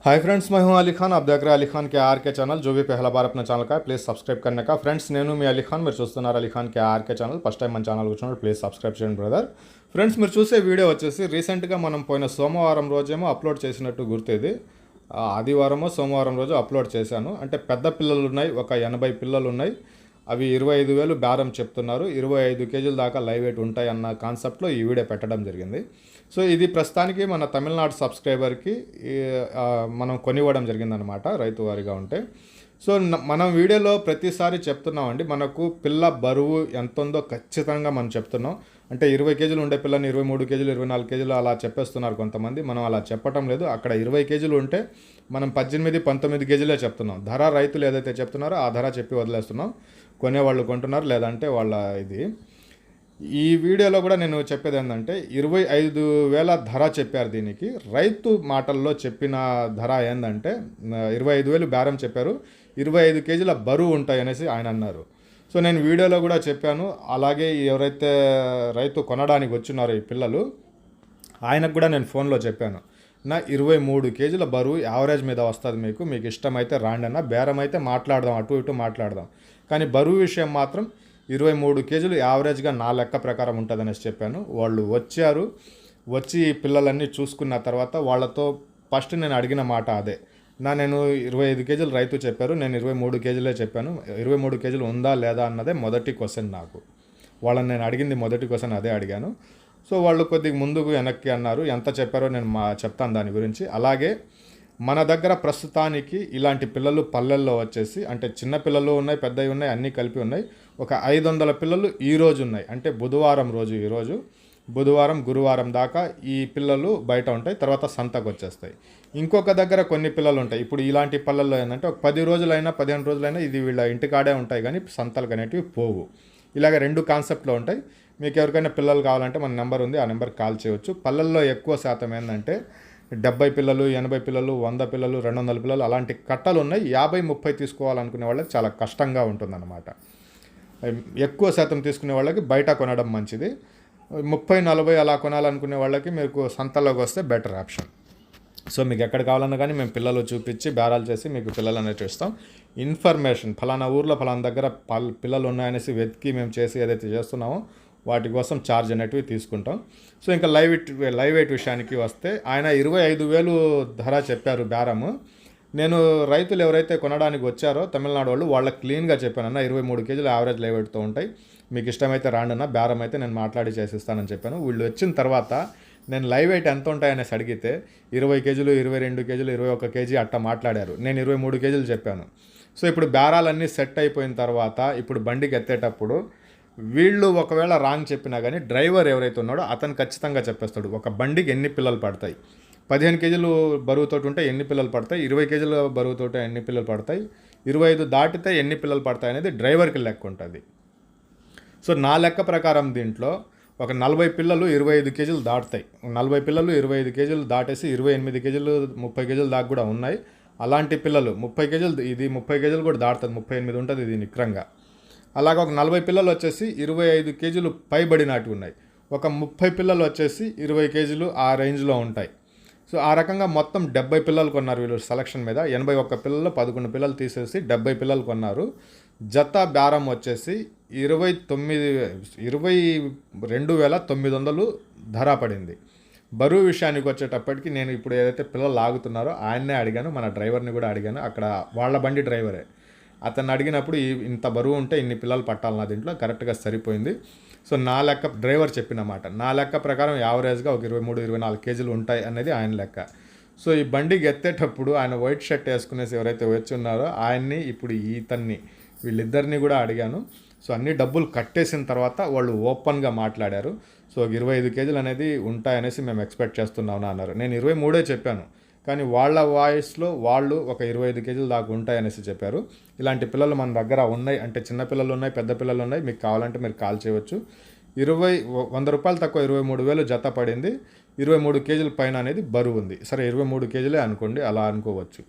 Hi friends, मैं हूं अली खान। आप देख रहे हैं अली खान के आर के चैनल। जो भी पहला बार अपना ఛానల్ का है प्लीज़ सब्सक्రైబ్ करने का। ఫ్రెండ్స్ నేను మీ అలీ ఖాన్, మీరు చూస్తున్నారు Ali Khan K R K channel. First time మన ఛానల్ వచ్చినప్పుడు ప్లీజ్ సబ్స్క్రైబ్ చేయండి బ్రదర్। ఫ్రెండ్స్, మీరు చూసే వీడియో వచ్చేసి రీసెంట్గా మనం పోయిన సోమవారం రోజేమో అప్లోడ్ చేసినట్టు గుర్తు ఇది। ఆదివారమో సోమవారం రోజు అప్లోడ్ చేశాను। అంటే పెద్ద పిల్లలు ఉన్నాయి, ఒక 80 పిల్లలు ఉన్నాయి। అవి 25,000 బేరం చెప్తున్నారు। 25 కేజీల దాకా లైవ్ వెయిట్ ఉంటాయి అన్న కాన్సెప్ట్లో ఈ వీడియో పెట్టడం జరిగింది। సో ఇది ప్రస్తుతానికి మన తమిళనాడు సబ్స్క్రైబర్కి మనం కొనివ్వడం జరిగిందనమాట, రైతు వారిగా ఉంటే। సో మనం వీడియోలో ప్రతిసారి చెప్తున్నామండి, మనకు పిల్ల బరువు ఎంత ఉందో ఖచ్చితంగా మనం చెప్తున్నాం। అంటే 20 కేజీలు ఉండే పిల్లని 23 కేజీలు 24 కేజీలు అలా చెప్పేస్తున్నారు కొంతమంది। మనం అలా చెప్పటం లేదు। అక్కడ 20 కేజీలు ఉంటే మనం 18, 19 కేజీలే చెప్తున్నాం। ధర రైతులు ఏదైతే చెప్తున్నారో ఆ ధర చెప్పి వదిలేస్తున్నాం। కొనేవాళ్ళు కొంటున్నారు, లేదంటే వాళ్ళ ఇది। ఈ వీడియోలో కూడా నేను చెప్పేది ఏంటంటే 25,000 ధర చెప్పారు దీనికి। రైతు మాటల్లో చెప్పిన ధర ఏంటంటే 25,000 బేరం చెప్పారు, 25 కేజీల బరువు ఉంటాయి అనేసి ఆయన అన్నారు। సో నేను వీడియోలో కూడా చెప్పాను। అలాగే ఎవరైతే రైతు కొనడానికి వచ్చినారో ఈ పిల్లలు, ఆయనకు కూడా నేను ఫోన్లో చెప్పాను, నా 23 కేజీల బరువు యావరేజ్ మీద వస్తుంది, మీకు ఇష్టమైతే రాండి అన్న, బేరం అయితే మాట్లాడదాం, అటు ఇటు మాట్లాడదాం, కానీ బరువు విషయం మాత్రం 23 కేజీలు యావరేజ్గా నా లెక్క ప్రకారం ఉంటుందనేసి చెప్పాను। వాళ్ళు వచ్చారు, వచ్చి పిల్లలన్నీ చూసుకున్న తర్వాత వాళ్ళతో ఫస్ట్ నేను అడిగిన మాట అదే, నేను 25 కేజీలు రైతు చెప్పారు, నేను 23 కేజీలే చెప్పాను। 23 కేజీలు ఉందా లేదా అన్నదే మొదటి క్వశ్చన్ నాకు। వాళ్ళని నేను అడిగింది మొదటి క్వశ్చన్ అదే అడిగాను। సో వాళ్ళు కొద్దిగా ముందుకు వెనక్కి అన్నారు, ఎంత చెప్పారో నేను చెప్తాను దాని గురించి। అలాగే మన దగ్గర ప్రస్తుతానికి ఇలాంటి పిల్లలు పల్లెల్లో వచ్చేసి, అంటే చిన్న పిల్లలు ఉన్నాయి, పెద్దవి ఉన్నాయి, అన్నీ కలిపి ఉన్నాయి, ఒక 500 పిల్లలు ఈరోజు ఉన్నాయి। అంటే బుధవారం రోజు, ఈరోజు బుధవారం గురువారం దాకా ఈ పిల్లలు బయట ఉంటాయి, తర్వాత సంతకు వచ్చేస్తాయి। ఇంకొక దగ్గర కొన్ని పిల్లలు ఉంటాయి। ఇప్పుడు ఇలాంటి పల్లెల్లో ఏంటంటే ఒక 10 రోజులైనా 15 రోజులైనా ఇది వీళ్ళ ఇంటికాడే ఉంటాయి, కానీ సంతలకు అనేటివి పోవు। ఇలాగ 2 కాన్సెప్ట్లో ఉంటాయి। మీకు ఎవరికైనా పిల్లలు కావాలంటే మన నెంబర్ ఉంది, ఆ నెంబర్కి కాల్ చేయవచ్చు। పల్లెల్లో ఎక్కువ శాతం ఏంటంటే 70 పిల్లలు, 80 పిల్లలు, 100 పిల్లలు, 200 పిల్లలు అలాంటి కట్టలు ఉన్నాయి। 50, 30 తీసుకోవాలనుకునే వాళ్ళకి చాలా కష్టంగా ఉంటుందన్నమాట। ఎక్కువ శాతం తీసుకునే వాళ్ళకి బయట కొనడం మంచిది। 30, 40 అలా కొనాలనుకునే వాళ్ళకి మీకు సంతలోకి వస్తే బెటర్ ఆప్షన్। సో మీకు ఎక్కడ కావాలన్నా కానీ మేము పిల్లలు చూపించి బేరాలు చేసి మీకు పిల్లలు అనేవి ఇస్తాం। ఇన్ఫర్మేషన్ ఫలానా ఊర్లో ఫలానా దగ్గర పిల్లలు ఉన్నాయనేసి వెతికి మేము చేసి ఏదైతే చేస్తున్నామో వాటి కోసం ఛార్జ్ అనేటివి తీసుకుంటాం। సో ఇంకా లైవ్ వెయిట్ విషయానికి వస్తే ఆయన 25,000 ధర చెప్పారు బేరము। నేను రైతులు ఎవరైతే కొనడానికి వచ్చారో తమిళనాడు వాళ్ళు, వాళ్ళకి క్లీన్గా చెప్పానన్న 23 కేజీలు యావరేజ్ లైవ్ వెయిట్తో ఉంటాయి, మీకు ఇష్టమైతే రాండన్న, బేరం అయితే నేను మాట్లాడి చేసిస్తానని చెప్పాను। వీళ్ళు వచ్చిన తర్వాత నేను లైవ్ వెయిట్ ఎంత ఉంటాయనేసి అడిగితే 20 కేజీలు, 22 కేజీలు, 21 కేజీ అట్టా మాట్లాడారు। నేను 23 కేజీలు చెప్పాను। సో ఇప్పుడు బేరాలన్నీ సెట్ అయిపోయిన తర్వాత ఇప్పుడు బండికి ఎత్తేటప్పుడు వీళ్ళు ఒకవేళ రాంగ్ చెప్పినా కానీ డ్రైవర్ ఎవరైతే ఉన్నాడో అతను ఖచ్చితంగా చెప్పేస్తాడు ఒక బండికి ఎన్ని పిల్లలు పడతాయి, 15 కేజీలు బరువుతో ఉంటే ఎన్ని పిల్లలు పడతాయి, 20 కేజీల బరువుతో ఎన్ని పిల్లలు పడతాయి, 25 దాటితే ఎన్ని పిల్లలు పడతాయి అనేది డ్రైవర్కి లెక్క ఉంటుంది। సో నా లెక్క ప్రకారం దీంట్లో ఒక 40 పిల్లలు 25 కేజీలు దాటుతాయి, 40 పిల్లలు 25 కేజీలు దాటేసి 28 కేజీలు 30 కేజీలు దాకా కూడా ఉన్నాయి। అలాంటి పిల్లలు 30 కేజీలు, ఇది 30 కేజీలు కూడా దాటుతుంది, 38 ఉంటుంది ఇది నిక్రంగా। అలాగే ఒక 40 పిల్లలు వచ్చేసి 25 కేజీలు పైబడినట్టు ఉన్నాయి, ఒక 30 పిల్లలు వచ్చేసి 20 కేజీలు ఆ రేంజ్లో ఉంటాయి। సో ఆ రకంగా మొత్తం 70 పిల్లలు కొన్నారు వీళ్ళు సెలక్షన్ మీద। 81 పిల్లలు 11 పిల్లలు తీసేసి 70 పిల్లలు కొన్నారు। జత బేరం వచ్చేసి 22,900 ధర పడింది। బరువు విషయానికి వచ్చేటప్పటికి నేను ఇప్పుడు ఏదైతే పిల్లలు లాగుతున్నారో ఆయన్నే అడిగాను, మన డ్రైవర్ని కూడా అడిగాను, అక్కడ వాళ్ళ బండి డ్రైవరే। అతన్ని అడిగినప్పుడు ఇంత బరువు ఉంటే ఇన్ని పిల్లలు పట్టాలి నా దీంట్లో, కరెక్ట్గా సరిపోయింది। సో నా లెక్క డ్రైవర్ చెప్పిన మాట, నా లెక్క ప్రకారం యావరేజ్గా ఒక 23, 24 కేజీలు ఉంటాయి అనేది ఆయన లెక్క। సో ఈ బండికి ఎత్తేటప్పుడు ఆయన వైట్ షర్ట్ వేసుకునేసి ఎవరైతే వచ్చి ఉన్నారో ఆయన్ని, ఇప్పుడు ఇతన్ని, వీళ్ళిద్దరిని కూడా అడిగాను। సో అన్ని డబ్బులు కట్టేసిన తర్వాత వాళ్ళు ఓపెన్గా మాట్లాడారు। సో 25 కేజీలు అనేది ఉంటాయనేసి మేము ఎక్స్పెక్ట్ చేస్తున్నామని అన్నారు। నేను 23 చెప్పాను, కానీ వాళ్ళ వాయిస్లో వాళ్ళు ఒక 25 కేజీలు దాకా ఉంటాయనేసి చెప్పారు। ఇలాంటి పిల్లలు మన దగ్గర ఉన్నాయి, అంటే చిన్న పిల్లలు ఉన్నాయి, పెద్ద పిల్లలు ఉన్నాయి, మీకు కావాలంటే మీరు కాల్ చేయవచ్చు। 100 రూపాయలు తక్కువ 23,000 జత పడింది, 23 కేజీల పైన అనేది బరువు ఉంది। సరే 23 కేజీలే అనుకోండి, అలా అనుకోవచ్చు।